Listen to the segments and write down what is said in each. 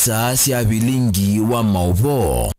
isa cia bilingi wa mauvo.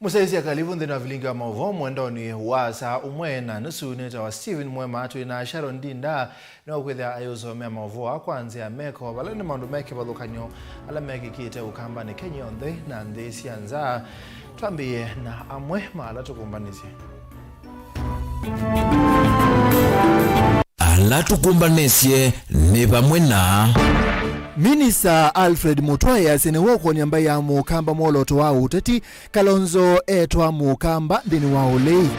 Musaisi akalivu ndina vilingi wa mauvo mwendoni wa saa umwena nusu neta wa Steven Mwema atu na Sharon Dinda na ukwithia ayusomea mauvo kwanzia meko balani maundu meke balukanyo ala meki kite ukamba ni Kenya ondhe na ndesi anza tuambie na amwe maala tukumbanisi. Ala tukumbanisye ni pamwe na Minista Alfred Muthwaya senewoko ni ambaye ya mukamba moloto wa uteti Kalonzo etwa mukamba ndini wa ulei.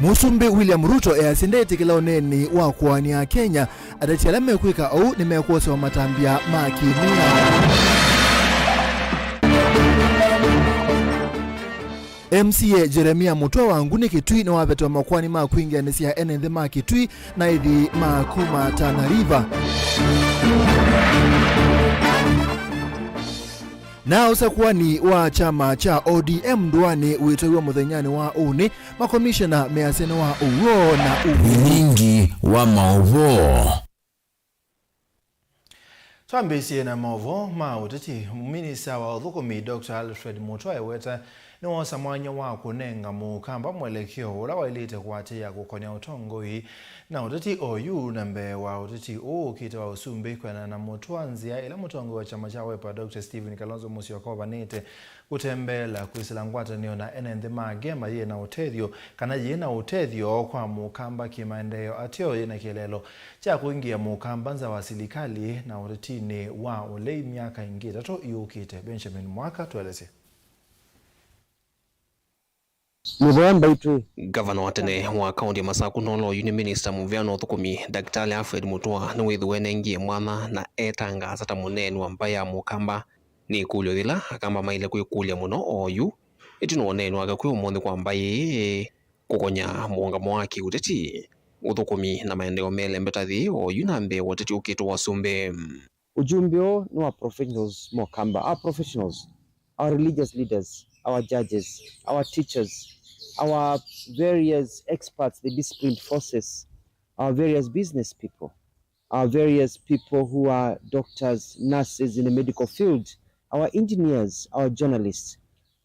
Musumbi William Ruto sindeti kila oneni wa kuwania Kenya adati alame kwika au ni mekosa wa matambia makimia. MCA Jeremia Muthwa nguni Kitui na wabeto makwani makuingia nesi ya NND ma Kitui na hivi makuma Tana River. Na usakuani wa chama cha ODM duani uitoiwa muthenyani wa uni makomishona measene wa uwo na bilingi wa mauvo. Tuambisi na mauvo mauteti Minista wa Uthukumi Dr. Alfred Muthwaya weta ni wasamwanya wa kunenga mukamba mwelekeo ula wailite kuatia kukonya utongoi na uteti OU nambe wa uteti kita wa usumbi kwa na Muthwanzia ila mutongo wa chama cha Wiper Dr. Stephen Kalonzo Musyoka banete kutembela kuisilangwata niyo na NND magema ye na utethio kana ye na utethio kwa mukamba kimaendeleo atio ye na kielelo cha kuingia mukamba nza wa serikali na uteti ni wa ulei miaka ingi tato iukite. Benjamin Mwaka tueleze. Governor watene wa kaunti ya Masaku nolo yuni Minister Muvyano Uthukumi Daktari Alfred Muthwa ni withuwene ngie mwana na etanga sata munene wa mbaya mukamba ni kulyo thila akamba maile kwikulia muno oyu itino onene wagakwi umuthi kwa mbaye kukonya muungamo wake uteti Uthukumi na maendeleo mele mbetathi oyu nambe wateti ukitu wasumbe. Ujumbio ni wa professionals mukamba, our professionals, our religious leaders, our judges, our teachers, our various experts, the disciplined forces, our various business people, our various people who are doctors, nurses in the medical field, our engineers, our journalists,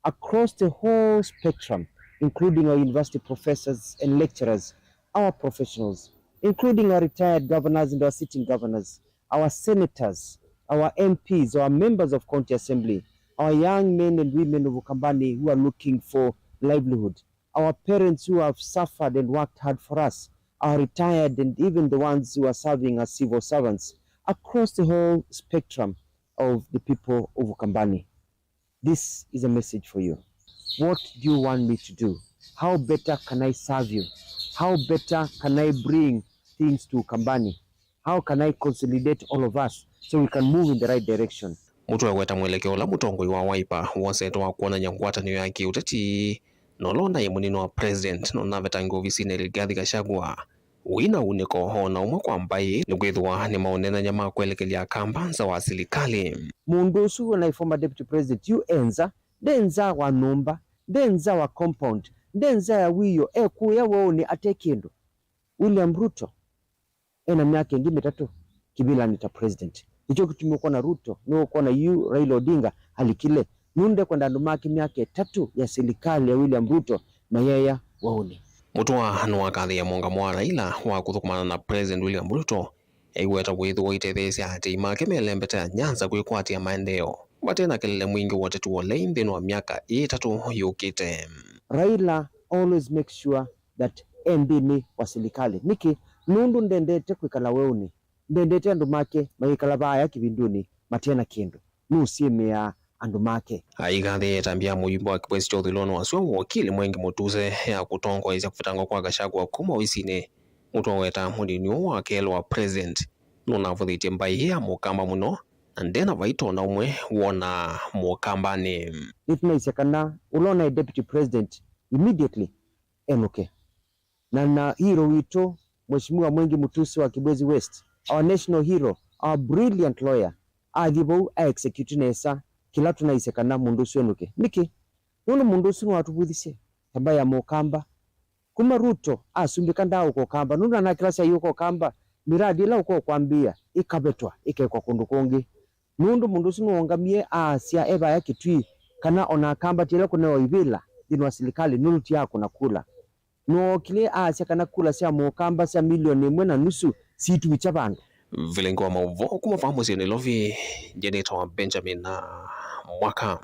across the whole spectrum, including our university professors and lecturers, our professionals, including our retired governors and our sitting governors, our senators, our MPs, our members of county assembly, our young men and women of Ukambani who are looking for livelihood, our parents who have suffered and worked hard for us, our retired and even the ones who are serving as civil servants, across the whole spectrum of the people of Ukambani. This is a message for you. What do you want me to do? How better can I serve you? How better can I bring things to Ukambani? How can I consolidate all of us so we can move in the right direction? Muthwa weta mwelekeo la mutongoi wa Wiper waseto wa kuona nyangwatano yake uteti nolonda ye munino wa president nona vetangi ofisini Rigathi Gachagua wina uniko hona umwe kwa mbaye ni kwithwa ni maonena nyama kuelekelia kamba za wa serikali. Mundu usu na former deputy president yu denza wa numba, denza wa compound, denza ya wiyo kuya waone atekiendo William Ruto ena miaka ingi mitatu kibila nita president. Icho kitumiko na Ruto no kwa na yu Raila Odinga halikile nunde kwa ndandumaki miaka 3 ya serikali ya William Ruto na yaya waone. Muthwa no akathi ya muungamo wa Raila wa kuthukumana na president William Ruto weta withu itethesya ati make melembeta Nyanza kwikwatia maendeleo batena kelele mwingi wote tuole ndino wa miaka 3 yukite. Raila always makes sure that MB ni wa serikali niki nundu ndendete kwikala weuni ndendete andu make magikala baya kibinduni matena kindu nusimia andu make aigathe tambia muyimbo wa kibwezi cha uthilono wasio wakili Mwengi Mutuse ya kutongo iza kufutangwa kwa Gachagua kuma oisine mutu weta munini wa kelo wa president nuna vuthite mbai ya mukamba muno ndena vaitona umwe wona mukamba ni nitunaisya kana ulona deputy president immediately enuke na hero wito Mheshimiwa Mwengi Mutuse wa Kibwezi West, our national hero, our brilliant lawyer, athibo execute nesa kila tunaisekana mundu ucio enuke niki nuno mundu ucio watubuthisie tamba ya mukamba kuma Ruto asumbika ndao ko kamba nuno na klasa yuko kamba miradi la uko kwambia ikabetwa ikekwa kundu kungi nundu mundu ucio wongamie asia eba ya kitwi kana ona kamba tile kuneo ibila dinwa serikali nuluti yako na kula no kile asia kana kula sia mukamba sia milioni 1.5 situ bicha bandu vilengo wa mauvo kuma fahamu zine lovi jeneta wa Benjamin na Mwaka.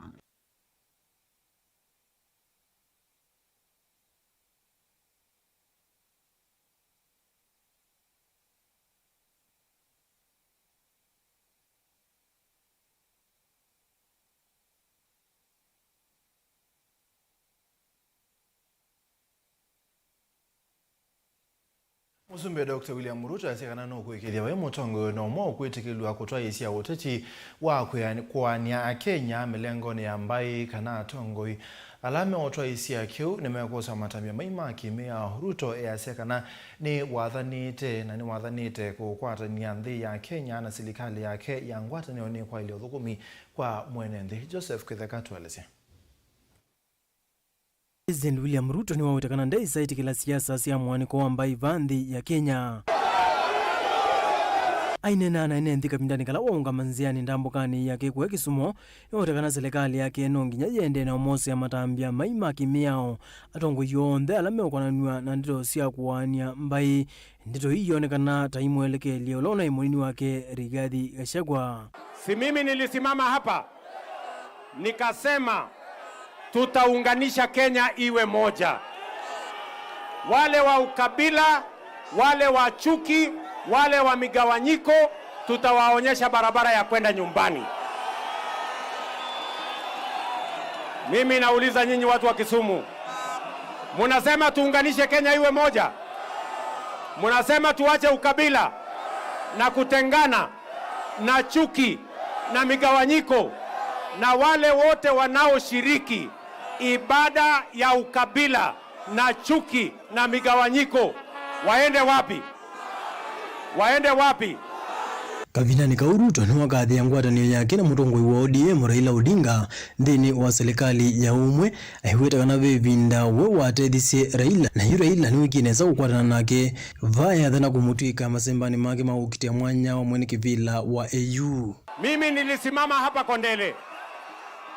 Musumbe Dr. William Ruto asekana no kwikithia we mutongo no mo kwitikilwa kutwa isia uteti wa kwania Kenya milengoni ambai kana atongoi alame otwa isia kiu nimekosa matamia maima kimia Ruto asekana ni wathanite kukwatania nthi ya Kenya na serikali yake ya ngwatanio ni kwa ile thukumi kwa mwene nthi. Joseph Kithekatu alisia President William Ruto ni wawetakana ndai saiti kila siasa sia mwaniko wa mbai vanthi ya Kenya. Ainena na ine nthika pindani kala waunga manziani ndambukani yake kwe Kisumu yawetakana serikali yake nonginya yende na umosi ya matambia maima kimiao atongo yonthe alame ukwananua na ndito sia kuwania mbai ndito hiyo onekana taimu eleke liolona imunini wake Rigathi Gachagua. Si mimi nilisimama hapa nikasema tutaunganisha Kenya iwe moja. Wale wa ukabila, wale wa chuki, wale wa migawanyiko, tutawaonyesha barabara ya kwenda nyumbani. Mimi nauliza nyinyi watu wa Kisumu, munasema tuunganishe Kenya iwe moja? Munasema tuache ukabila na kutengana na chuki na migawanyiko, na wale wote wanaoshiriki ibada ya ukabila na chuki na migawanyiko waende wapi? Waende wapi? Kavinani ka Ruto ni wakathi ya ngwatanio yake na mutongoi wa ODM Raila Odinga nthini wa serikali ya umwe ahiwetakana vivinda we watethise Raila na yu Raila ni wikinesa gukwatana nake vaya thana kumutwika masembani make maukitia mwanya wa mwene kivila wa AU. Mimi nilisimama hapa Kondele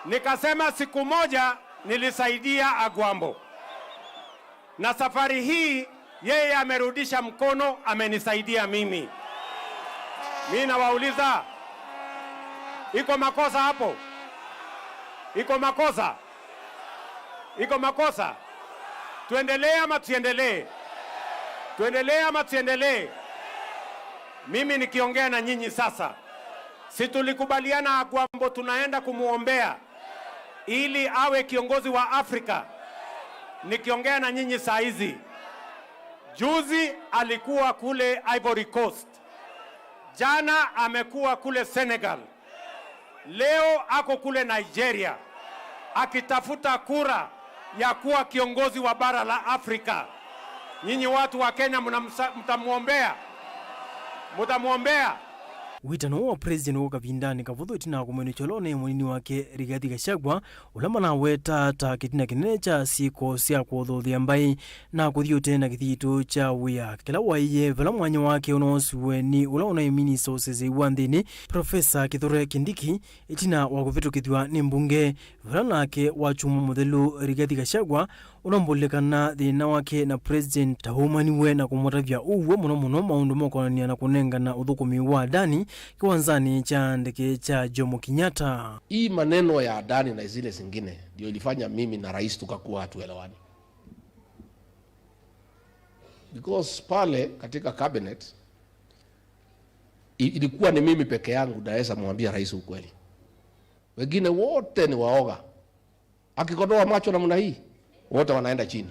nikasema siku moja nilisaidia Agwambo, na safari hii yeye amerudisha mkono, amenisaidia mimi. Mimi nawauliza, iko makosa hapo? Iko makosa? Iko makosa? Tuendelee ama tuendelee? Tuendelee ama tuendelee? Mimi nikiongea na nyinyi sasa, si tulikubaliana Agwambo tunaenda kumuombea ili awe kiongozi wa Afrika? Nikiongea na nyinyi saa hizi, juzi alikuwa kule Ivory Coast, jana amekuwa kule Senegal, leo ako kule Nigeria akitafuta kura ya kuwa kiongozi wa bara la Afrika. Nyinyi watu wa Kenya mtamuombea? Mtamuombea? Witano wa president wa kavindani kavuthu itina kumwene cholone munini wake Rigathi Gachagua ulamana weta ta kitina kinene cha siko sia kuothothia mbai na kuthio tena kithitu cha wia kila waiye vala mwanya wake unosuwe ni ulaona minister usese wa nthini Professor Kithure Kindiki itina wa kuvitukithwa ni mbunge vala nake wa chumu muthelu Rigathi Gachagua unombolekana thina wake na president tahumaniwe na kumutavya uwe muno maundu mokonania na kunengana uthukumi wa ndani kiwanzani cha ndeke cha Jomo Kenyatta. Hii maneno ya ndani na zile zingine ndio ilifanya mimi na rais tukakuwa hatuelewani, because pale katika cabinet ilikuwa ni mimi peke yangu naweza mwambia rais ukweli. Wengine wote ni waoga. Akikodoa macho namna hii, wote wanaenda chini.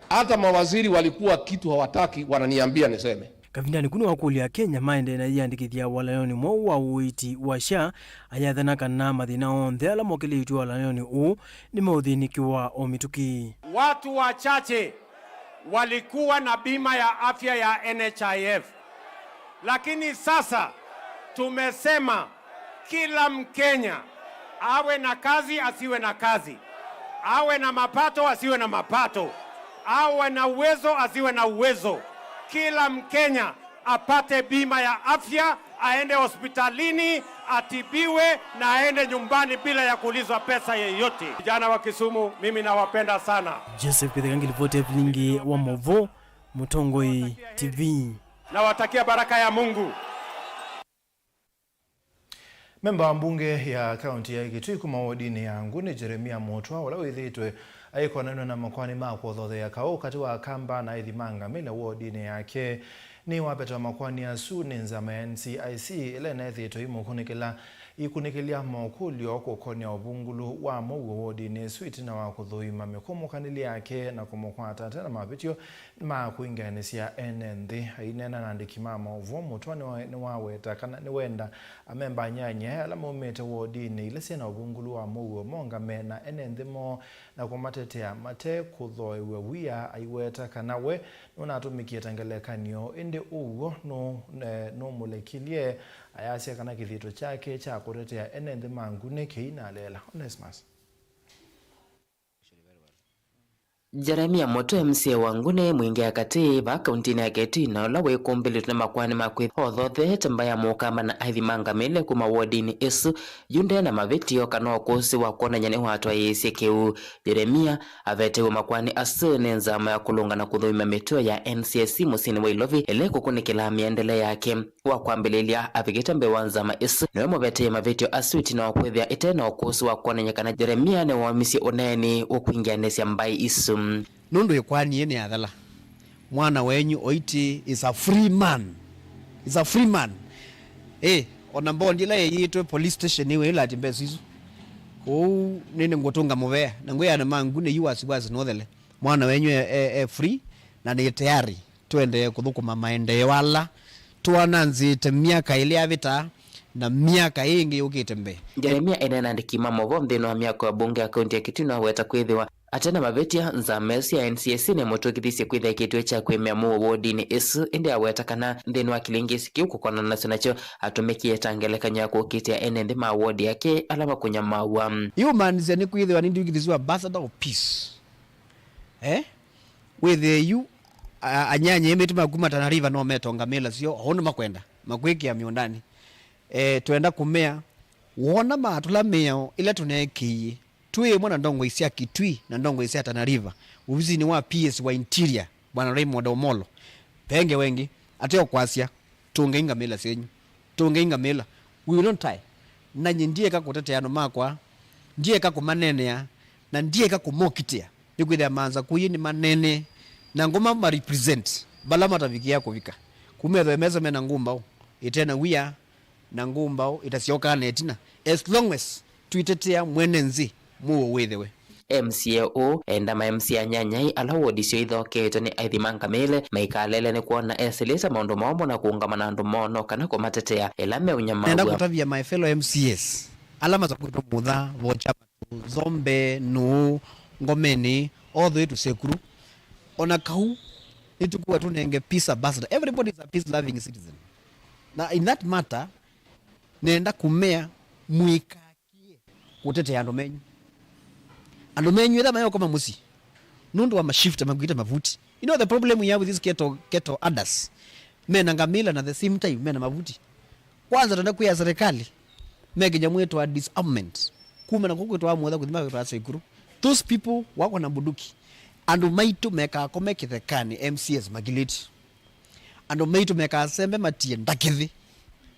Hata mawaziri walikuwa kitu hawataki, wananiambia niseme. Kavindani kuno wakulia Kenya maende na yandikithia walayoni mwau wa uiti wa SHA ayathanaka na mathina onthe ala mokeleitwe walayoni u ni mauthiinikiwa o mituki. Watu wachache walikuwa na bima ya afya ya NHIF, lakini sasa tumesema kila Mkenya awe na kazi asiwe na kazi, awe na mapato asiwe na mapato, awe na uwezo asiwe na uwezo, kila Mkenya apate bima ya afya, aende hospitalini, atibiwe na aende nyumbani bila ya kuulizwa pesa yeyote. Vijana wa Kisumu, mimi nawapenda sana. Joseph Kithigangi, ripoti ya Vilingi wa Movo, Mutongoi TV. Nawatakia baraka ya Mungu. Memba wa mbunge ya kaunti ya Kitui kuma wodini ya Nguni Jeremia Mutwa wala withitwe aikonanwa na makwani mako thothe ya kau kati wa kamba na ithimanga mele wodini yake ni wapeta makwani ya su ni nzama NCIC ile na ithitwe ikunikila mokulio kukonia ubungulu wa mugu wodini suiti na wakuthuima mikomo kanili yake na kumukwata tena mapitio ma kuinganisia NND inena nandikima maovu Mutwa ni waweta kana ni wenda amemba nyanya ala momete wodini ile sena ubungulu wa mugu mongame na NND mo na kumatetea mate kuthoewe wia aiweta kana we nunatumikie tangelekanio indi ugo no mulekilie ayasia kana kithito chake cha kutetea NND mangune keina lela Onesmus. Jeremia Mutwa MCA wa Nguni mwingia katiba kauntini ya Kitui na la wekumbili na makwani makwi othothe tambaya mukama na aithimanga mele kuma wodini isu yunde na mavitio kana okusi wa kuona nyane watu ayesi keu. Jeremia avetewe makwani asu ni nzama ya kulunga na kuthuima mituo ya NCSC musini wa Ilovi ele kukunikila miendele yake wa kuambililia avikita mbewa nzama isu niwe mveteye mavitio asu itina wakwithia ite na okusi wa kuona nyakana. Jeremia ni wamisi uneni wakuingianesia mbai isu nundu ikwani yene athala mwana wenyu oiti is a free man ona mbondi la yitwe police station iwe ila timbezo izo ko nene ngotunga muvea na ngoya na Mangune yuasi nothele mwana wenyu free na ni tayari twende kuthukuma maendeleo wala tuananzite miaka ile avita na miaka ingi yukite mbe. Jeremia enena ndikima movo mthino wa miaka wa bunge ya kaunti ya Kitui na weta kwithiwa atena mavetia nzamesi ya NCSC ne mutokithisia kwithia kitwe cha kwemea mu wodini isu indi aweta kana nthino wa kilingisi kiu kukona nacio nacho atumikie tangelekanya kukitia NND ma wodi yake alama kunyamawa humanizia ni kwithiwa ni ndugithisiwa ambassador of peace with you anyanya imetuma kuma Tana River no metonga mela sio hono makwenda makwiki ya miondani tuenda kumea wona matula meo ile tuneki tuwe mwana ndongo isia Kitui na ndongo isia Tana River uvizini wa PS wa interior bwana Raymond Omolo penge wengi ateo kwasia tungeinga mela senyu tungeinga mela we will not tie na ndie ka kuteteano makwa ndie ka kumanenea na ndie ka kumokitia nikwithia manza kuyini manene na ngoma ma represent balama tavikia kuvika kumetho meza mena ngumbao itena wia na ngumbao itasioka netina as long as tuitetea mwenenzi muo wethewe. MCAO enda ma MCA nyanyai ala wodisio ithoketwe ni aithimanga mele maikalele ni kuona esilisa maundu maombo na kuungama na andu mono kana kumatetea ila meunyamawa nenda kutavia my fellow MCS alama za kuto mutha vochama Zombe nu Ngomeni all the way to Sekuru ona kau itukuwa tunenge peace ambassador. Everybody is a peace loving citizen na in that matter nenda kumea mwikakie kutetea andu menyu ida mayo kama musi nundu wa mashifta maguita mavuti. You know the problem we have with these keto others mena ngamila na the same time mena mavuti kwanza tanda kuya serikali mege jamwetu wa disarmament kuma na kuku twa mwetha kuthima kwa Sekuru those people wako na buduki andu maitu meka komeke thekani MCS magiliti andu maitu meka sembe matie ndakithi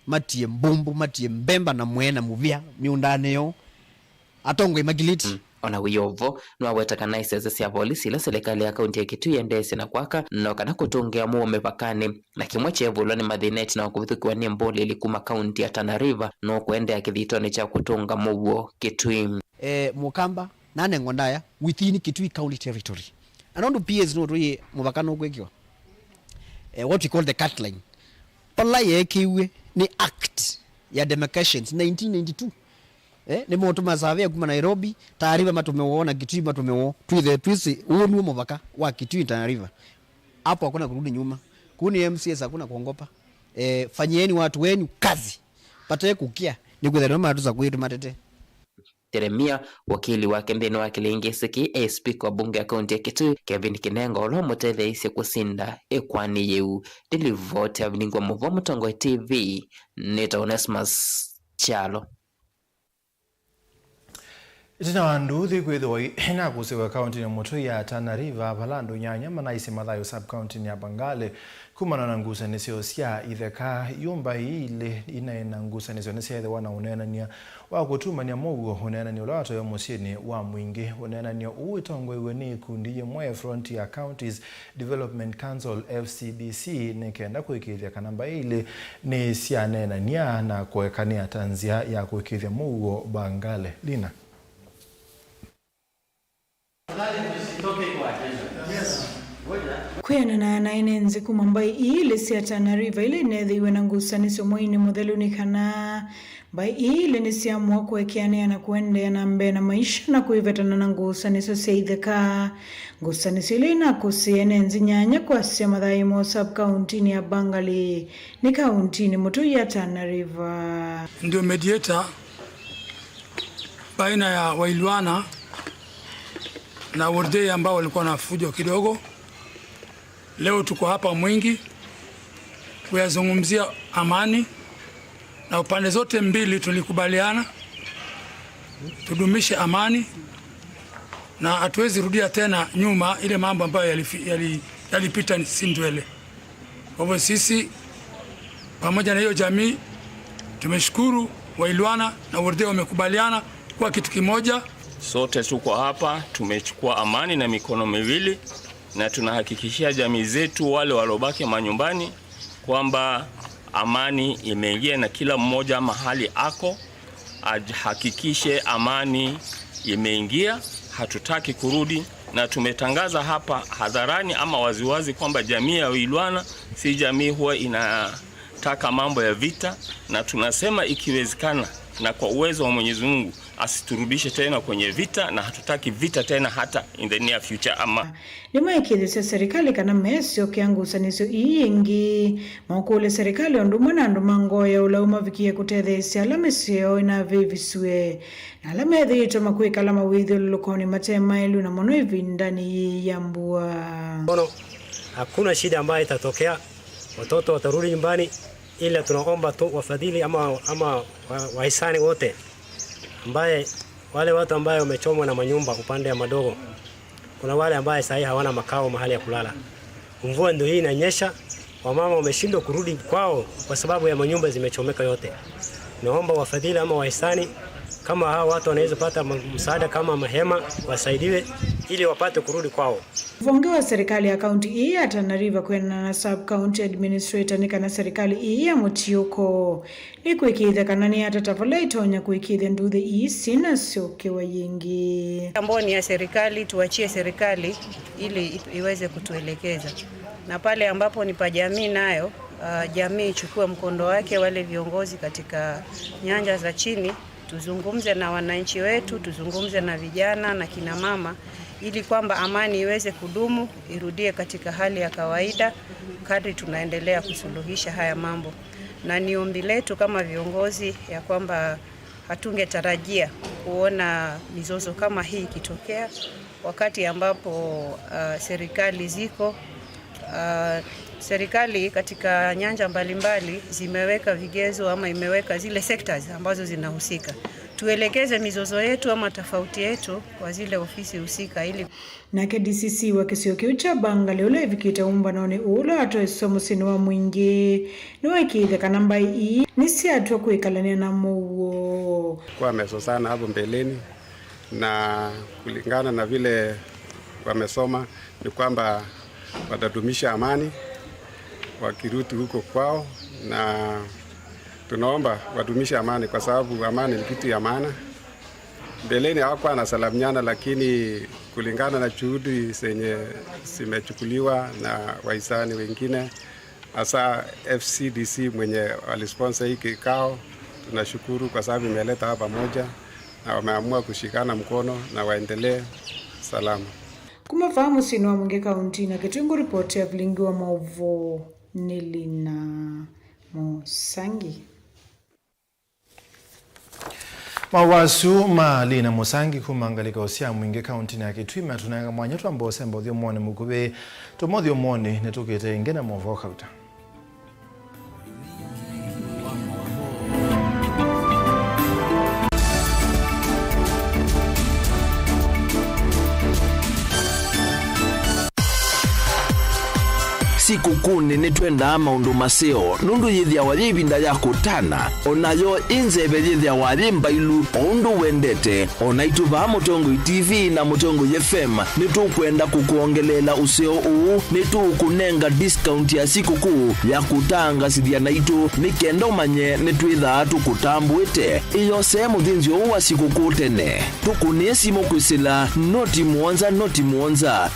matie mbumbu matie mbemba na mwena muvia miundane yo atongo imagiliti ona wiyovo nwawetaka isese cia polisi ila serikali ya kaunti ya Kitui yendese na kwaka no kana kutungia muo mipakani na kimwe chevulwa ni mathineti na kuvithukiwa ni mboli ili kuma kaunti ya Tana River no kuendea kithitoni cha kutunga muo Kitui. Mukamba nane ngondaya within Kitui County territory. Anondu PS no rui mupakano gwekyo. What we call the cut line. Pala yekiwe ni act ya demarcations 1992. Ni moto mazave kuma Nairobi taarifa matumeona Kitui matumeo twisi uonu mupaka wa Kitui Tana River. Hapo hakuna kurudi nyuma. Kuni MCS hakuna kuongopa. Fanyieni watu wenu kazi. Pataye kukia ni kutherema atuza kwetu matete. Jeremia wakili wa kembeni wa Kilingisiki speaker wa bunge ya kaunti ya Kitui Kevin Kinengo olo mutetheisye kusinda ekwani yeu delivote aviningwa muvo Mutongo TV Nita Onesmus Chalo. Itina wanduthi kwithwa ina kusewa kaunti ya Mutui ya Tana River Balando nyanya manaisi Mathayo sub county ya Bangale kumana na ngusanisyo cia itheka yumba ile ina ngusanisyo cia the wana unenania wa kutumania mugo unenania ulato ya musini wa mwingi unenania uitongwe weni kundi yemwe front ya Counties Development Council FCDC nikenda kuikithia kanamba ile ni cia nenania na kuekania tanzia ya kuikithia mugo Bangale Lina. Kwena na inenzi kumambai ile cia Tana River ile nethiwe na ngusanisyo moini muthelu kana bai ile ni cia mwa kuekeania na kuendea na mbe na maisha na kuivetana na ngusanisyo cia itheka ngusanisyo ile na kusienenzi nyanya kwa cia Mathayo sub county ya Bangale ni county ni Mutui ya Tana River. Ndio mediator baina ya Wailwana na Wardei ambao walikuwa na fujo kidogo. Leo tuko hapa Mwingi kuyazungumzia amani na upande zote mbili tulikubaliana tudumishe amani na hatuwezi rudia tena nyuma ile mambo ambayo yalipita si ndwele. Kwa hivyo sisi pamoja na hiyo jamii tumeshukuru Wailwana na Wardei wamekubaliana kwa kitu kimoja. Sote tuko hapa tumechukua amani na mikono miwili na tunahakikishia jamii zetu wale walobaki manyumbani kwamba amani imeingia na kila mmoja mahali ako ahakikishe amani imeingia. Hatutaki kurudi na tumetangaza hapa hadharani ama waziwazi kwamba jamii ya Wailwana si jamii huwa inataka mambo ya vita, na tunasema ikiwezekana na kwa uwezo wa Mwenyezi Mungu asiturudishe tena kwenye vita, na hatutaki vita tena hata in the near future. Ama nimaikithia serikali kana mesio kiangusanisyo ingi makule serikali ondumwe na ndumangoya ulauma vikie kutethesia lamesio na viviswe na lamethito makwikala mawithio lukoni matema elu na mono ivindani ya mbua. Hakuna shida ambayo itatokea, watoto watarudi nyumbani, ila tunaomba tu wafadhili ama wahisani wote ambaye wale watu ambao wamechomwa na manyumba upande ya Madogo. Kuna wale ambao sasa hawana makao mahali ya kulala. Mvua ndio hii inanyesha, wamama wameshindwa kurudi kwao kwa sababu ya manyumba zimechomeka yote. Naomba wafadhili ama wahisani kama hao watu wanaweza pata msaada kama mahema wasaidiwe ili wapate kurudi kwao. Mvunge wa serikali ya kaunti hii ya Tana River kwena na sub county administrator ni kana serikali hii ya Mutioko ni kuikithia kana ni atatavala itonya kuikithia nduthi hii sina sioke wa yingi. Amboni ya serikali tuachie serikali ili iweze kutuelekeza, na pale ambapo ni pa jamii nayo jamii ichukue mkondo wake, wale viongozi katika nyanja za chini tuzungumze na wananchi wetu, tuzungumze na vijana na kina mama ili kwamba amani iweze kudumu, irudie katika hali ya kawaida kadri tunaendelea kusuluhisha haya mambo. Na ni ombi letu kama viongozi ya kwamba hatungetarajia kuona mizozo kama hii ikitokea wakati ambapo serikali ziko serikali katika nyanja mbalimbali zimeweka vigezo ama imeweka zile sectors ambazo zinahusika. Tuelekeze mizozo yetu ama tofauti yetu kwa zile ofisi husika ili na KDCC wa kisio kiucha Bangale ule vikita umbanoni ule atoe somusini wa mwingi ni waikithe kanamba hii nisi atua kuikalania na muo kwa meso sana hapo mbeleni na kulingana na vile wamesoma ni kwamba watadumisha amani wakirudi huko kwao, na tunaomba wadumisha amani kwa sababu amani ni kitu ya maana. Mbeleni hawakuwa na salamiana, lakini kulingana na juhudi zenye zimechukuliwa na wahisani wengine, hasa FCDC mwenye walisponsor hii kikao, tunashukuru kwa sababu imeleta hapa pamoja na wameamua kushikana mkono na waendelee salama. Kumafahamu sino wa Mwingi Kaunti na Kitungu, ripoti ya Vilingi wa Maovo Nilina Musangi. Mawasu Malina Musangi kumangalika osia Mwingi Kaunti na Kitwima tunanga mwanyoto ambao sembo thio mwone mukube tomothio mwone netukite ingena Maovo Kauta. Siku kuni nitwenda maundu maseo nundu yithia walibinda ya kutana onayo inzebe yithia walimba ilu ondu wendete onaituba Mutongo TV na Mutongo FM nitukwenda kukuongelela useo uu nitukunenga discount ya siku kuu ya kutanga sithia naitu nikenda umanye nitwitha tukutambuite iyo sehemu thinzio uwa siku kuu tene tukunesi mukwisila noti muonza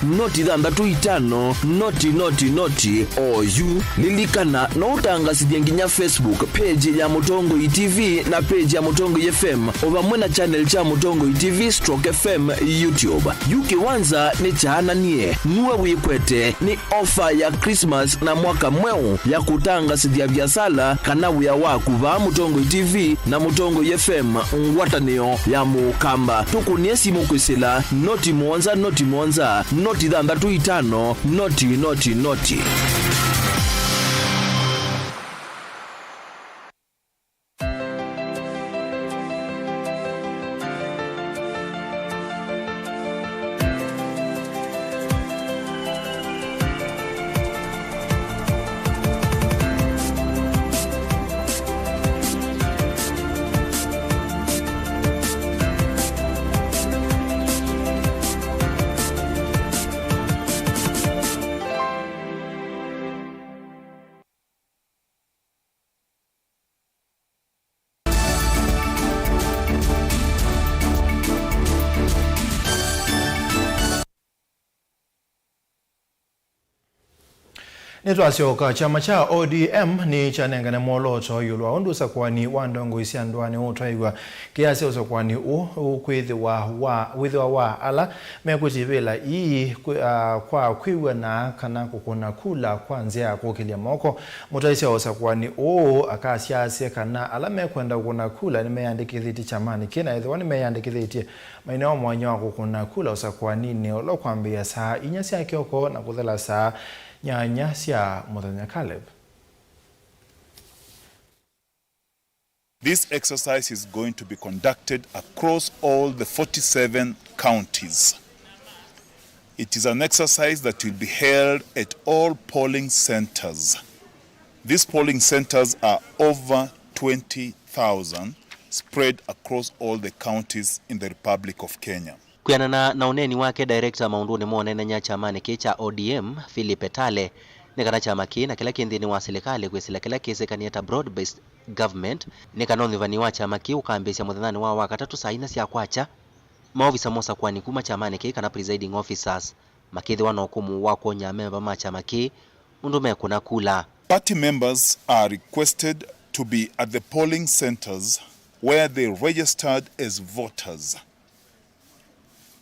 noti thandatu itano noti oyu lilikana no utangasithia nginya Facebook page ya Mutongo TV na page ya Mutongo FM ovamwe na channel cha Mutongo TV/FM YouTube. Yuki wanza ni chaananie nuwe wikwete ni offer ya Christmas na mwaka mweu ya kutangasithia biasala kana wia waku va Mutongo TV na Mutongo FM ngwatanio ya mukamba tukuniesi mukwisila noti muonza noti thandatu itano noti. Nitwasioka chama cha ODM ni chanengane moloto yulwa undu sakwani wandongo isiandwani utwaigwa kiasi usakwani kwithiwa wa ala mekutivila ii kwa kwiwa na kana kukuna kula kwanzia kukilia moko mutaisia usakwani akasiasie kana ala mekwenda kukuna kula nimeyandikithiti chamani kina idhiwa nimeyandikithiti maeneo mwanya kukuna kula usakwani ni olo kwambia saa inyasi ya kioko na kuthela saa Nyanya sia Muthenya Caleb. This exercise is going to be conducted across all the 47 counties. It is an exercise that will be held at all polling centers. These polling centers are over 20,000 spread across all the counties in the Republic of Kenya. Kuyanana na uneni wake director maunduni monene nya chamani kicha ODM Philip Tale nikana chama ki na kila kindini wa serikali kwisila kila kise kanieta broad based government nikanothi vani wa chama ki ukambisya muthanani wa wakatatu saina sia kwacha maofisa mosa kwani kuma chamani ki kana presiding officers makithi wanokumu wa konya member ma chama ki undume kuna kula. Party members are requested to be at the polling centers where they registered as voters.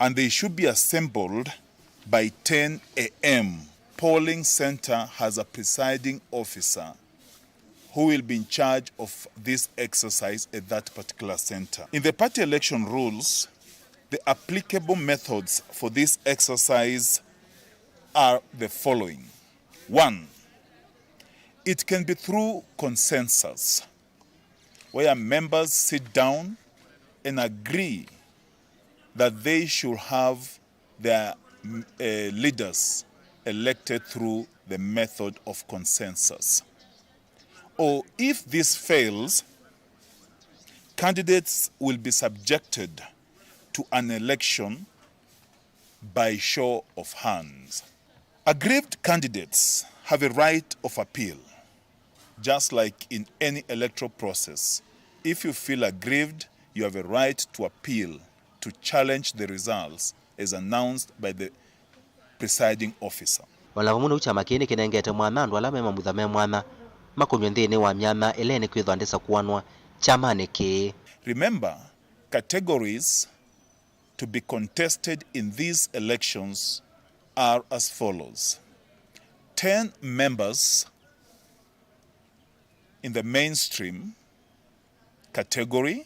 And they should be assembled by 10 a.m. Polling center has a presiding officer who will be in charge of this exercise at that particular center. In the party election rules, the applicable methods for this exercise are the following. 1, it can be through consensus, where members sit down and agree that they should have their leaders elected through the method of consensus. Or if this fails, candidates will be subjected to an election by show of hands. Aggrieved candidates have a right of appeal, just like in any electoral process. If you feel aggrieved, you have a right to appeal to challenge the results as announced by the presiding officer. Wala muno chama kini kinengete mwana ndo ala mema muthame mwana makunywe nthini wa myama eleni kwithondesa kuanwa chama niki. Remember, categories to be contested in these elections are as follows: 10 members in the mainstream category,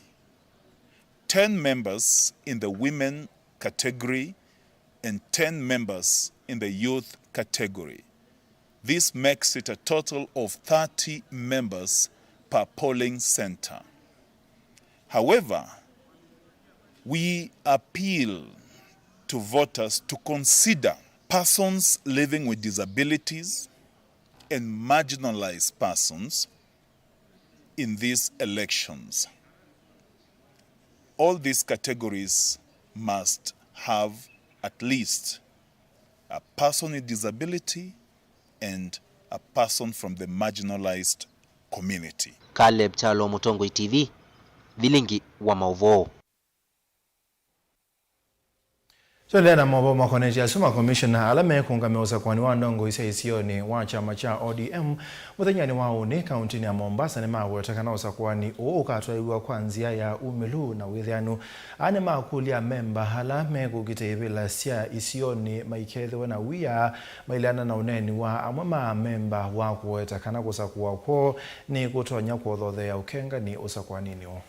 10 members in the women category, and 10 members in the youth category. This makes it a total of 30 members per polling center. However, we appeal to voters to consider persons living with disabilities and marginalized persons in these elections. All these categories must have at least a person with disability and a person from the marginalized community. Caleb Chalo, Mutongo TV, Vilingi wa Mauvoo. So lena mabo makoneja suma commissioner alame kungameuza kwani wandongo isioni wa chama cha ODM muthenya ni waone county ya Mombasa ni mawe takanauza kwani ukatwaiwa kwanzia ya umelu na withianu ane makulia member halame kugitebela sia isioni maikethe na wia mailana na uneni wa amama member wa kuweta kana kusakuwa ko ni kutonya kuothothe ya ukenga ni usakwanini o.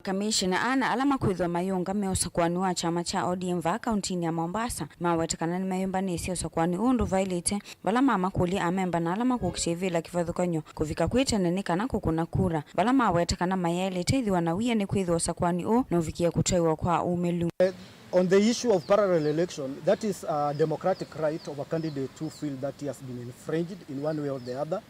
Kamishina ana alama kwithwa mayunga meusakwani wa chama cha ODM va kaunti ya Mombasa mawetakana ni mayumba nisi usakwani undu vailite bala mama kuli amemba na alama kukishivila kifadhukanyo kufika kwitene kana kukuna kura bala mawetakana mayelite ithiwa na wia ni kwithwa usakwani u na uvikia kutaiwa kwa umelu. On the issue of parallel election, that is a democratic right of a candidate to feel that he has been infringed in one way or the other,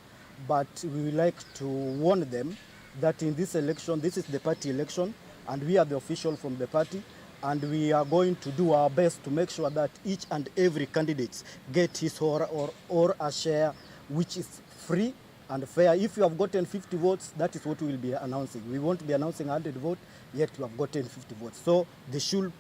but we would like to warn them that in this election, this is the party election, and we are the official from the party, and we are going to do our best to make sure that each and every candidate get his or a share which is free and fair. If you have gotten 50 votes, that is what we will be announcing. We won't be announcing 100 votes, yet you have gotten 50 votes. So they should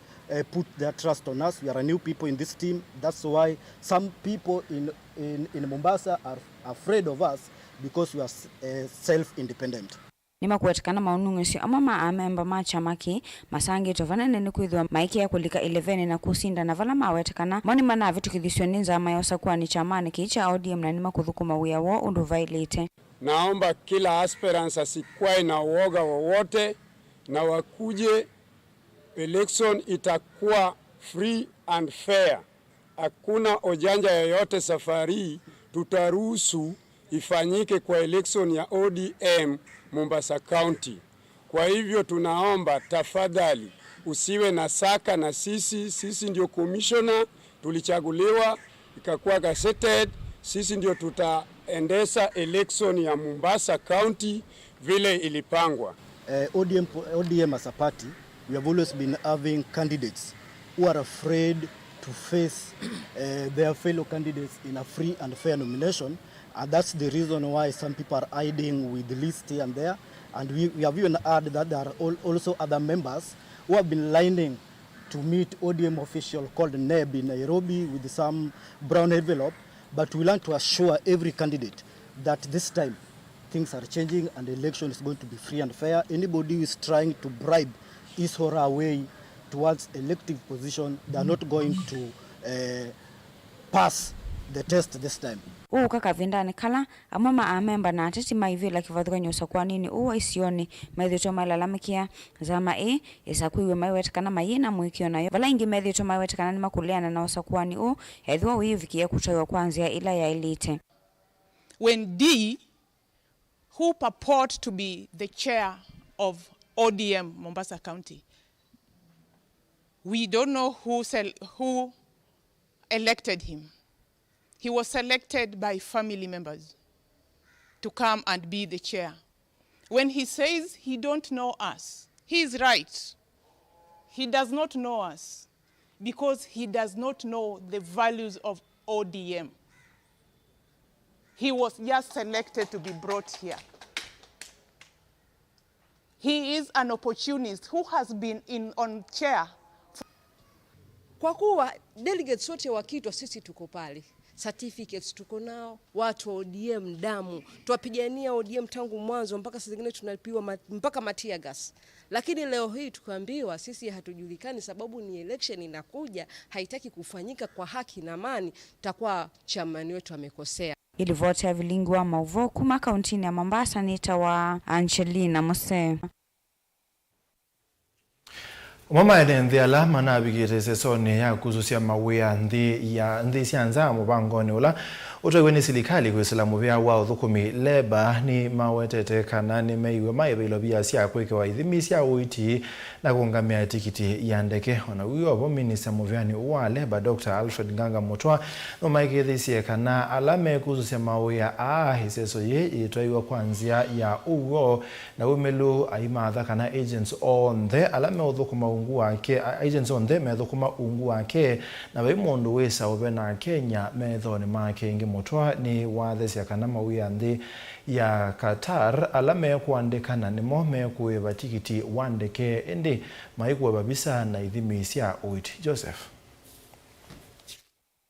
put their trust on us. We are a new people in this team. That's why some people in Mombasa are afraid of us, because we are self-independent. Nima kuwetakana maunungesio ama amemba machama ki masangi tovana ni kwithwa maiki ya kulika 11 na kusinda na vala mawetakana moni mana vitu kidhisio ninza mayosa kwa ni chamani ki cha ODM na nima kuthukuma wia wo undu vailite. Naomba kila aspirants asikuwe na uoga wowote na wakuje. Election itakuwa free and fair. Hakuna ojanja yoyote safari tutaruhusu ifanyike kwa election ya ODM Mombasa County. Kwa hivyo tunaomba tafadhali usiwe na saka na sisi ndio commissioner tulichaguliwa ikakuwa gazetted, sisi ndio tutaendesha election ya Mombasa County vile ilipangwa. ODM as a party, we have always been having candidates who are afraid to face their fellow candidates in a free and fair nomination. And that's the reason why some people are hiding with the list here and there. And we have even heard that there are also other members who have been lining to meet ODM official called NEB in Nairobi with some brown envelope. But we want to assure every candidate that this time things are changing and the election is going to be free and fair. Anybody who is trying to bribe his or her way towards elective position, they are not going to pass the test this time. Kaka vindani kala amama amemba na ateti maivila kivadhukanyo usakwanini uwa isioni maithito mailalamikia zama isakwiwe maiwetakana mayina mwikio nayo vala ingi maithito maiwetakana ni makuleana na usakwani hedhua uivikia kutaiwa kwanzia ila ya elite. When D, who purport to be the chair of ODM Mombasa County, we don't know who elected him. He was selected by family members to come and be the chair. When he says he don't know us, he is right. he does not know us because he does not know the values of ODM. He was just selected to be brought here. He is an opportunist who has been on chair. Kwa kuwa delegates wote wakitwa sisi tuko pale. Certificates tuko nao, watu wa ODM damu. Tuwapigania ODM tangu mwanzo mpaka sasa zingine tunalipiwa mpaka matia gas. Lakini leo hii tukaambiwa sisi hatujulikani sababu ni election inakuja, haitaki kufanyika kwa haki na amani, takuwa chamani wetu amekosea. Ili vote ya vilingwa mauvo kuma kauntini ya Mombasa ni tawa Angelina Mose. Mama ende alama na bigire sesone ya kuzusia mawia ndi sianza mubangoni ula utwe serikali kwesela vya wao thukumi leba ni mawetete kana ni meiwe maibilo bia sia kweke ithimisia uiti na kungamia tikiti ya ndeke ona uyo bo minister muvyani wa leba Dr. Alfred Nganga Mutwa no maikithisia kana alame kuzusia mawia hiseso ye itwaiwa kwanzia ya uwo na umelu aimatha kana agents on the alame uthukuma ungu wake agents on the methukuma ungu wake na baimundu wesa obena Kenya methoni make ngi Mutwa ni wathesia kana mawia ndi ya Qatar alame kuandikana ni mome kueba tikiti wandeke ende maikuwa babisa na ithimisia uiti Joseph.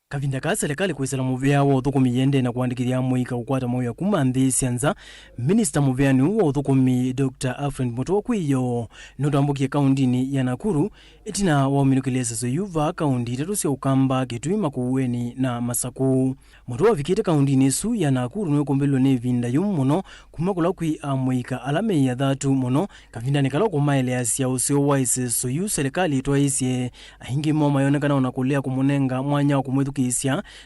Kavinda ka serikali kwesela muvea wa uthukumi yende na kuandikithia muika ukwata mawia kuma nthi sianza minister muveani wa uthukumi Dr. Alfred Mutwa kwiyo notambukie kaundini ya Nakuru itina wa uminukelesa soyuva kaundi tatu sia ukamba kitui makuweni na Masaku. Mutwa vikite kaundini su ya Nakuru nwe kombelo ne vinda yumuno kumakula kwi amuika alame ya dhatu muno kavinda nikala kumaele asia usio waise soyu serikali itwaisye ahingi moma yonekana unakulea kumunenga mwanya wa kumwithukisya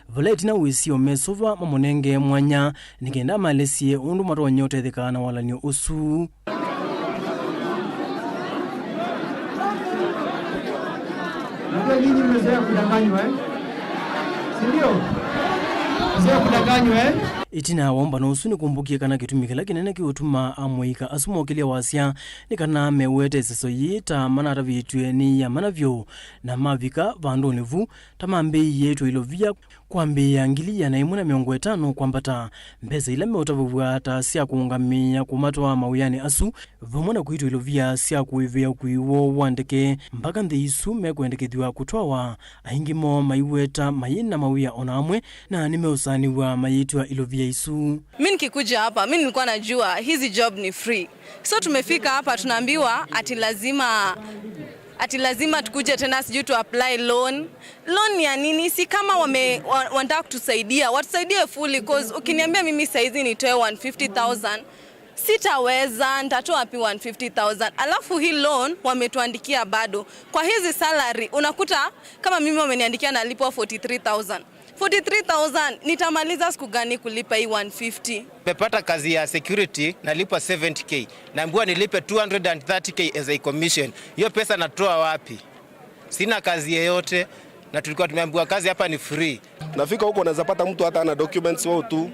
valetina wisio mesova mamunenge mwanya nikenda malesie undu matwa nyote thikana walanio usu. Ndio nyinyi mmezoea kudanganywa sindio? Mmezoea kudanganywa itina womba no usuni kumbukie kana kitumikila kinene kiutuma amwika asumokilia wasya nikana mewete seso yita manata vitwe ni ya manavyo na mavika vandu nevu tamambe yetu ilovia kwambia ngilia na imuna 50 kwambata mbeza ila meotavubwa ta sia kuungamia kumatwa mauyani asu vomona kuitu ilovia sia kuivia kuiwo wandeke mpaka nthi isu mekwendekethwa kutwawa ahingimo maiweta mayina mawia onamwe na nimeusaniwa mayitwa ilovia isu. Mimi nikikuja hapa mimi nilikuwa najua hizi job ni free. So tumefika hapa tunaambiwa ati lazima tukuje tena sijui tu apply loan. Loan ya nini? Si kama wanataka kutusaidia, watusaidie fully cause ukiniambia mimi saizi nitoe 150,000 sitaweza, nitatoa wapi 150,000? Alafu hii loan wametuandikia bado. Kwa hizi salary unakuta kama mimi wameniandikia nalipwa 43,000. 43,000 nitamaliza siku gani kulipa hii 150? Nimepata kazi ya security nalipa 70k. Naambiwa nilipe 230k as a commission. Hiyo pesa natoa wapi? Sina kazi yoyote na tulikuwa tumeambiwa kazi hapa ni free. Nafika huko unaweza pata mtu hata ana documents wao tu.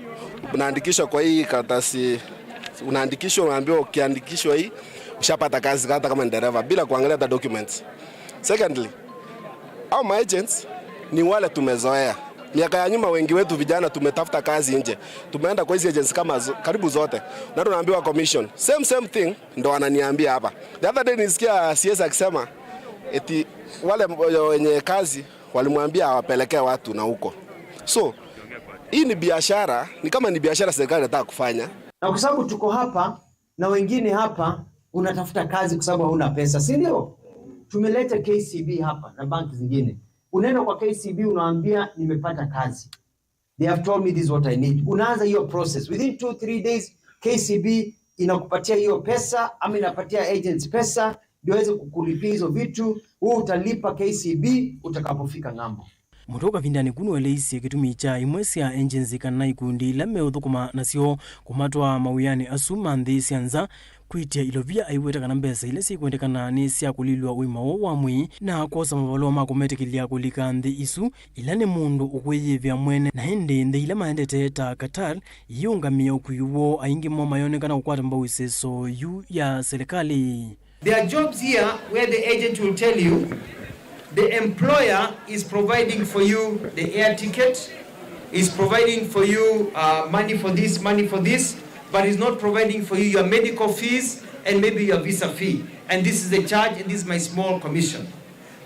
Unaandikishwa kwa hii karatasi. Unaandikishwa unaambiwa ukiandikishwa hii ushapata kazi hata kama ni dereva bila kuangalia hata documents. Secondly, our agents ni wale tumezoea. Miaka ya nyuma wengi wetu vijana tumetafuta kazi nje. Tumeenda kwa hizi agencies kama karibu zote. Na tunaambiwa commission. Same thing ndo wananiambia hapa. The other day nisikia CS akisema eti wale wenye kazi walimwambia awapelekee watu na huko. So hii ni biashara, ni kama ni biashara serikali inataka kufanya. Na kwa sababu tuko hapa na wengine hapa unatafuta kazi kwa sababu hauna pesa, si ndio? Tumeleta KCB hapa na banki zingine. Unaenda kwa KCB unaambia nimepata kazi. They have told me this is what I need. Unaanza hiyo process. Within 2-3 days KCB inakupatia hiyo pesa ama inapatia agents pesa ndio waweze kukulipia hizo vitu. Wewe utalipa KCB utakapofika ngambo. Mutoka vindani kuno eleisi kitumi cha imwesi ya engines kana ikundi lame uthukuma nasio kumatwa mauyani asuma nthi sianza kuitia ilovia aiweta kana mbesa ile si kuendekana ni sia kulilwa uima wa mwi na kosa mavalo makometekilia kulika nthi isu ilane mundu ukweyevya mwene na hindi nthi ile maendete ta Qatar yungamia ukuyuwo aingi mo mayonekana ukwata mbawiseso yu ya serikali. There are jobs here where the agent will tell you the employer is providing for you the air ticket, is providing for you money for this, but is not providing for you your medical fees and maybe your visa fee. And this is the charge, and this is my small commission.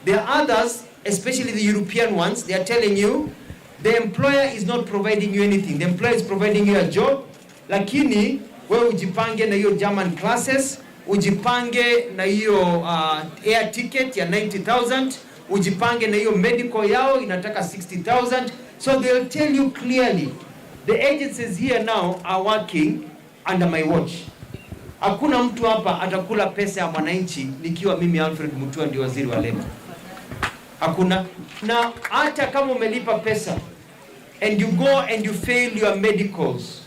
There are others, especially the European ones, they are telling you the employer is not providing you anything. The employer is providing you a job, lakini wewe ujipange na hiyo German classes, ujipange na hiyo air ticket ya 90,000, ujipange na hiyo medical yao inataka 60,000. So they'll tell you clearly, the agencies here now are working under my watch. Hakuna mtu hapa atakula pesa ya mwananchi nikiwa mimi Alfred Mutua ndio waziri wa leba. Hakuna. Na hata kama umelipa pesa and you go and you fail your medicals,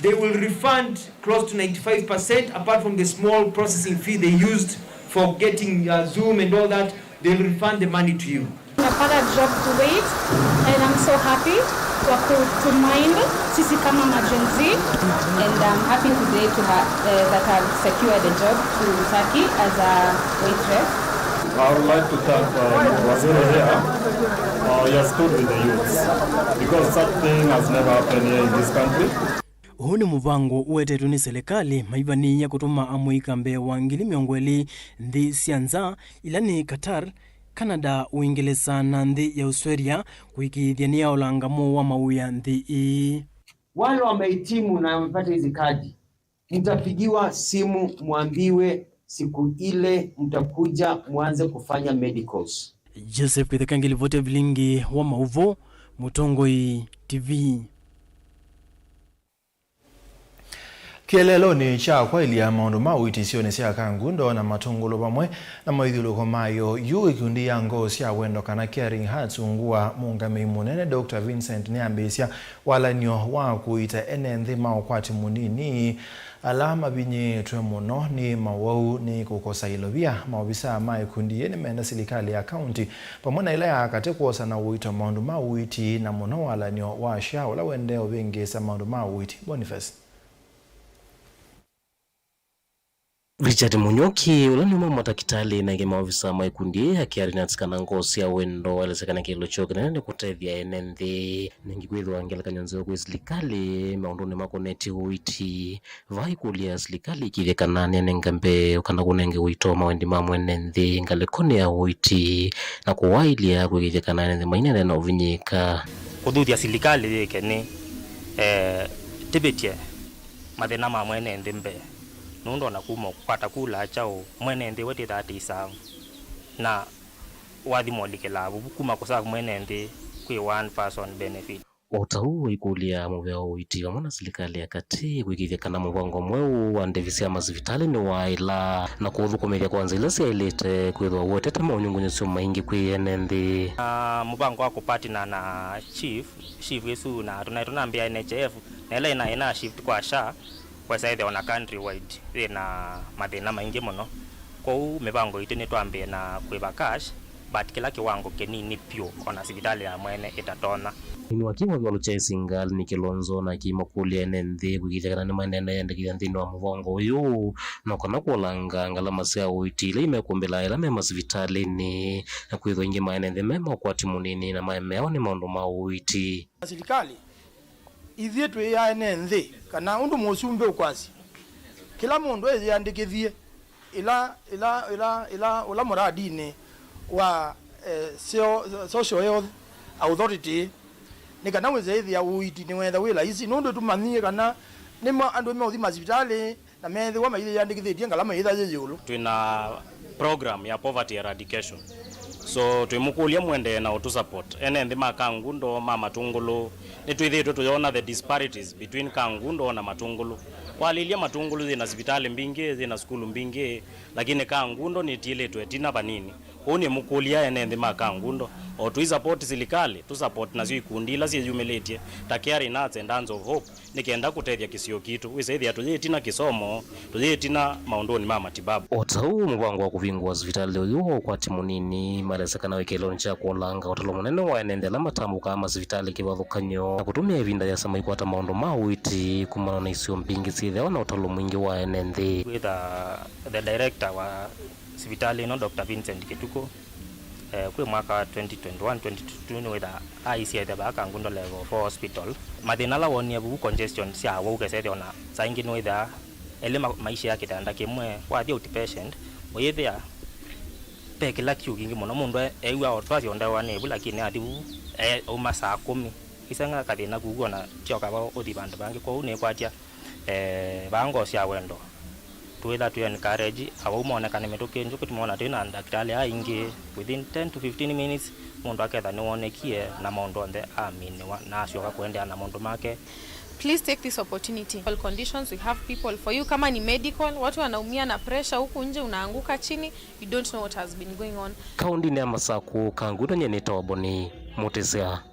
they will refund close to 95% apart from the small processing fee they used for getting Zoom and all that. They'll refund the money to you. I've had a job to wait and I'm so happy to mind sisi kama majenzi, and I'm happy today to have that I've secured a job to Turkey as a waitress. I would like to thank Waziri here. He has stood with the youths because such thing has never happened here in this country. Huu ni muvango uwetetwe ni serikali maivani ya kutuma amuika mbe wa ngili miongweli nthi sianza ilani Qatar, Canada, Uingereza na nthi ya Australia kuikithia ni ulangamo wa mauya nthi. Wale wamehitimu na wamepata hizi kadi, mtapigiwa simu mwambiwe siku ile mtakuja mwanze kufanya medicals. Joseph Kithekangili vote vilingi wa Mauvo, Mutongoi TV. Kieleloni cha kweli ya maundu mawiti sione sia Kangundo na Matungulu pamwe na maithuluko mayo yu ikundi ya ngo sia wendo kana Caring Hearts ungua muungami munene Dr. Vincent Niambisia walanio wa kuita ene nthi maukwati munini alama binye twe muno ni mawau ni kukosa ilobia maobisa ma ikundi yene menda serikali ya county pamwe na ile akatekwosa na uita maundu mawiti na muno walanio wa sha wala wende obengesa maundu mawiti. Boniface Richard Munyoki ulani mama takitali na ngema ofisa maikundi akiari natsikana ngosi ya wendo walesekana kilo choke na nende kutethia enenthi ningikwithwa angela kanyonzo kwa serikali maundone makoneti uiti vai kulia serikali kivekana nene ngambe ukana kunenge uito mawendi mamwenenthi ngalekone ya uiti na kuwailia kuvekana nene mainene na uvinyika kuduthia serikali kene tibetie mathina mamwenenthi mbe nundo na kuma kupata kula chao mwenende wete tati sang na wathimo likelabu kuma kusa mwenende kwi one person benefit Otau ikulia muveo uiti wa mwana serikali ya kati kuikithia kana mwango mweu wa ndevisia mazivitali ni waila na kuuthukumiria kwanza ilasi ya ilite kwithwa wote tama unyungunyusi maingi kwienenthi mubango wako patina na chief yesu na tunaambia NHF na ila ina shift kwa sha kwa saidi ona country wide na mathina maingi muno kou mibango itu ni twambie na kwiba cash but kila kiwango kinini pio ona sibitali ya mwene itatona ni wakiwa vya luchaisingal ni Kilonzo na kimokulia nenthi kukithekana ni manene yendekithia nthini wa muvongo uyu na kona kulanga ngalama sia uitile imekumbila ila mema sivitalini na kwithwa ingi manenthi mema ukwati munini na maemeo ni maundu ma uiti serikali ithie twi ya nenthi kana undu musumbe ukwasi kila mundu yandikithie ila ula muradini wa social health authority ni kana wezethia uiti ni wetha wila ici nundu tumanyie kana nimo andu me uthima hospitali na methe wa maithe yandikithitie ngalama itha yeyulu. Twina program ya poverty eradication so twimukulia mwende na utu support ene nthi ma Kangundo ma Matungulu ni twithitwe tuyona the disparities between Kangundo na Matungulu walilia Matungulu zina hospitali mbingi zina skulu mbingi lakini Kangundo ni tiletwe tina banini Oni mukulia ene makangundo o tu support serikali tu support nazo ikundi la si humiliate takiari na Hands of Hope nikienda kutethia kisio kitu wisethi atulitina kisomo tulitina maundoni mama matibabu otau mwango wa kuvingwa hospitali uyo kwa timu nini malezekana wekelo ncha kuolanga utalo munene wa enendela matambu kama hospitali kivathukanyo na kutumia ivinda ya sama ikwata maundu mawiti kumana na isio mpingi sitheo na utalo mwingi wa enendhi with the director wa hospitali no Dr. Vincent Kituko kwe mwaka 2021-2022 with IC at the Bakangundo level 4 hospital mathina la wonia bu congestion sia woke sete ona saingi no ida ele maisha yake tanda kimwe wa the outpatient oyethia pe kila kiu kingi mono mundu ewa otwazi onda wane bu lakini adibu o masaa 10 isanga kathina kugona choka ba othi bandu bangi ko une kwatia bango sia wendo tuweza tu encourage abo muonekane metoke njuko tumeona tena daktari aingi within 10 to 15 minutes mundu aketha niwonekie na mundu onde amini na asioka kuendea na mundu make. Please take this opportunity. All conditions we have people for you. Kama ni medical, watu wanaumia na pressure huku nje unaanguka chini, you don't know what has been going on. Kaundi ni Masaku Kangundo nyeneta waboni Mutesea.